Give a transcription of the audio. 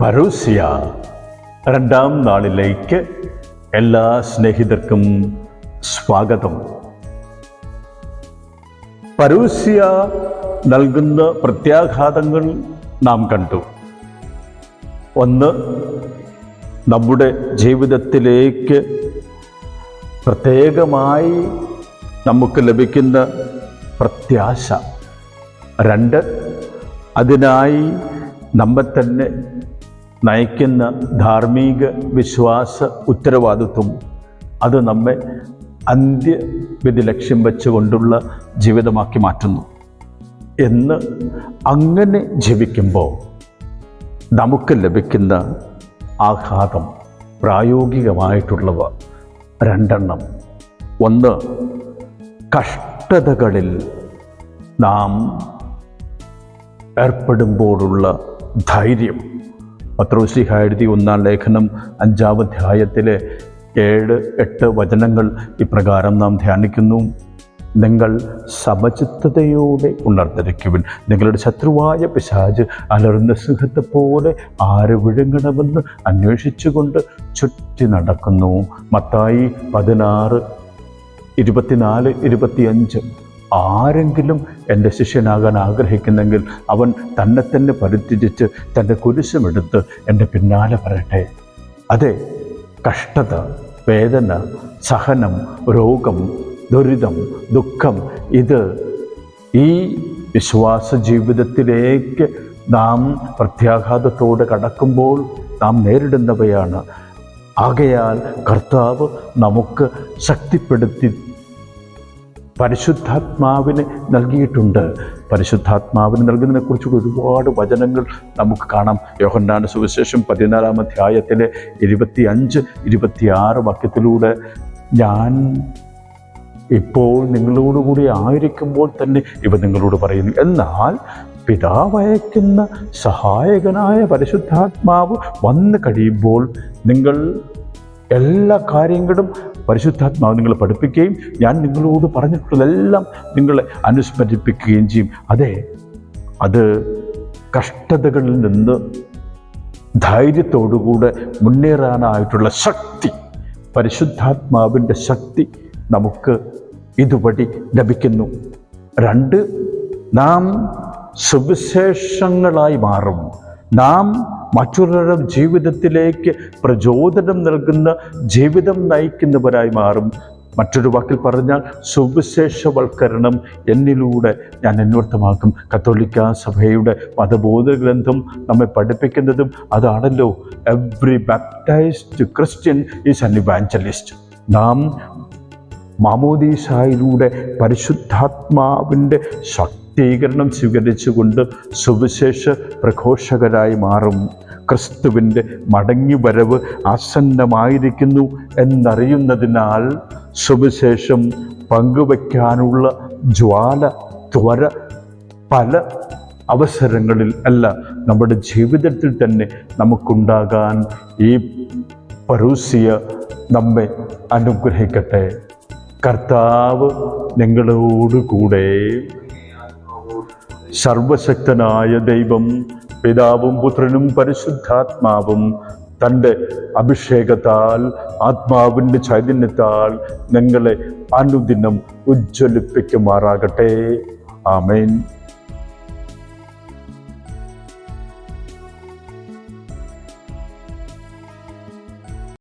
പരൂസ്യ രണ്ടാം നാളിലേക്ക് എല്ലാ സ്നേഹിതർക്കും സ്വാഗതം. പരൂസ്യ നൽകുന്ന പ്രത്യാഘാതങ്ങൾ നാം കണ്ടു. ഒന്ന്, നമ്മുടെ ജീവിതത്തിലേക്ക് പ്രത്യേകമായി നമുക്ക് ലഭിക്കുന്ന പ്രത്യാശ. രണ്ട്, അതിനായി നമ്മെ തന്നെ നയിക്കുന്ന ധാർമ്മിക വിശ്വാസ ഉത്തരവാദിത്വം. അത് നമ്മെ അന്ത്യവിധി ലക്ഷ്യം വെച്ചുകൊണ്ടുള്ള ജീവിതമാക്കി മാറ്റുന്നു. എന്ന് അങ്ങനെ ജീവിക്കുമ്പോൾ നമുക്ക് ലഭിക്കുന്ന ആഘാതം പ്രായോഗികമായിട്ടുള്ളവ രണ്ടെണ്ണം. ഒന്ന്, കഷ്ടതകളിൽ നാം ഏർപ്പെടുമ്പോഴുള്ള ധൈര്യം. പത്രോസ്ലീഹ എഴുതി 1-ാം ലേഖനം 5-ാം അധ്യായത്തിലെ 7-8 വചനങ്ങൾ ഇപ്രകാരം നാം ധ്യാനിക്കുന്നു. നിങ്ങൾ സമചിത്തതയോടെ ഉണർന്നിരിക്കുവിൻ. നിങ്ങളുടെ ശത്രുവായ പിശാച് അലറുന്ന സിംഹത്തെപ്പോലെ ആര് വിഴുങ്ങണമെന്ന് അന്വേഷിച്ചുകൊണ്ട് ചുറ്റി നടക്കുന്നു. മത്തായി 16:24-25. ആരെങ്കിലും എൻ്റെ ശിഷ്യനാകാൻ ആഗ്രഹിക്കുന്നെങ്കിൽ അവൻ തന്നെ തന്നെ പരിത്യജിച്ച് തൻ്റെ കുരിശുമെടുത്ത് എൻ്റെ പിന്നാലെ വരട്ടെ. അതെ, കഷ്ടത, വേദന, സഹനം, രോഗം, ദുരിതം, ദുഃഖം, ഇത് ഈ വിശ്വാസ ജീവിതത്തിലേക്ക് നാം പ്രത്യാഘാതത്തോടെ കടക്കുമ്പോൾ നാം നേരിടുന്നവയാണ്. ആകയാൽ കർത്താവ് നമുക്ക് ശക്തിപ്പെടുത്തി പരിശുദ്ധാത്മാവിനെ നൽകിയിട്ടുണ്ട്. പരിശുദ്ധാത്മാവിന് നൽകുന്നതിനെക്കുറിച്ചുള്ള ഒരുപാട് വചനങ്ങൾ നമുക്ക് കാണാം. യോഹന്നാന്റെ സുവിശേഷം 14-ാം അധ്യായത്തിലെ 25-26 വാക്യത്തിലൂടെ, ഞാൻ ഇപ്പോൾ നിങ്ങളോടുകൂടി ആയിരിക്കുമ്പോൾ തന്നെ ഇവ നിങ്ങളോട് പറയുന്നു. എന്നാൽ പിതാവ് അയക്കുന്ന സഹായകനായ പരിശുദ്ധാത്മാവ് വന്നു കഴിയുമ്പോൾ നിങ്ങൾ എല്ലാ കാര്യങ്ങളും പരിശുദ്ധാത്മാവ് നിങ്ങളെ പഠിപ്പിക്കുകയും ഞാൻ നിങ്ങളോട് പറഞ്ഞിട്ടുള്ളതെല്ലാം നിങ്ങളെ അനുസ്മരിപ്പിക്കുകയും ചെയ്യും. അതെ, അത് കഷ്ടതകളിൽ നിന്ന് ധൈര്യത്തോടുകൂടെ മുന്നേറാനായിട്ടുള്ള ശക്തി, പരിശുദ്ധാത്മാവിൻ്റെ ശക്തി നമുക്ക് ഇതുവഴി ലഭിക്കുന്നു. രണ്ട്, നാം സുവിശേഷങ്ങളായി മാറും. നാം മറ്റുള്ളവരുടെ ജീവിതത്തിലേക്ക് പ്രചോദനം നൽകുന്ന ജീവിതം നയിക്കുന്നവരായി മാറും. മറ്റൊരു വാക്കിൽ പറഞ്ഞാൽ സുവിശേഷവൽക്കരണം എന്നിലൂടെ ഞാൻ അന്വർത്ഥമാക്കും. കത്തോലിക്ക സഭയുടെ മതബോധ ഗ്രന്ഥം നമ്മെ പഠിപ്പിക്കുന്നതും അതാണല്ലോ. Every baptised Christian is an evangelist. നാം മാമോദീസായിലൂടെ പരിശുദ്ധാത്മാവിൻ്റെ ശക്തീകരണം സ്വീകരിച്ചുകൊണ്ട് സുവിശേഷ പ്രഘോഷകരായി മാറും. ക്രിസ്തുവിൻ്റെ മടങ്ങിവരവ് ആസന്നമായിരിക്കുന്നു എന്നറിയുന്നതിനാൽ സുവിശേഷം പങ്കുവയ്ക്കാനുള്ള ത്വര പല അവസരങ്ങളിൽ അല്ല, നമ്മുടെ ജീവിതത്തിൽ തന്നെ നമുക്കുണ്ടാകാൻ ഈ പരൂസ്യ നമ്മെ അനുഗ്രഹിക്കട്ടെ. കർത്താവ് നിങ്ങളോടുകൂടെ. സർവശക്തനായ ദൈവം, പിതാവും പുത്രനും പരിശുദ്ധാത്മാവും തൻ്റെ അഭിഷേകത്താൽ, ആത്മാവിൻ്റെ ചൈതന്യത്താൽ നിങ്ങളെ അനുദിനം ഉജ്ജ്വലിപ്പിക്കുമാറാകട്ടെ. ആമേൻ.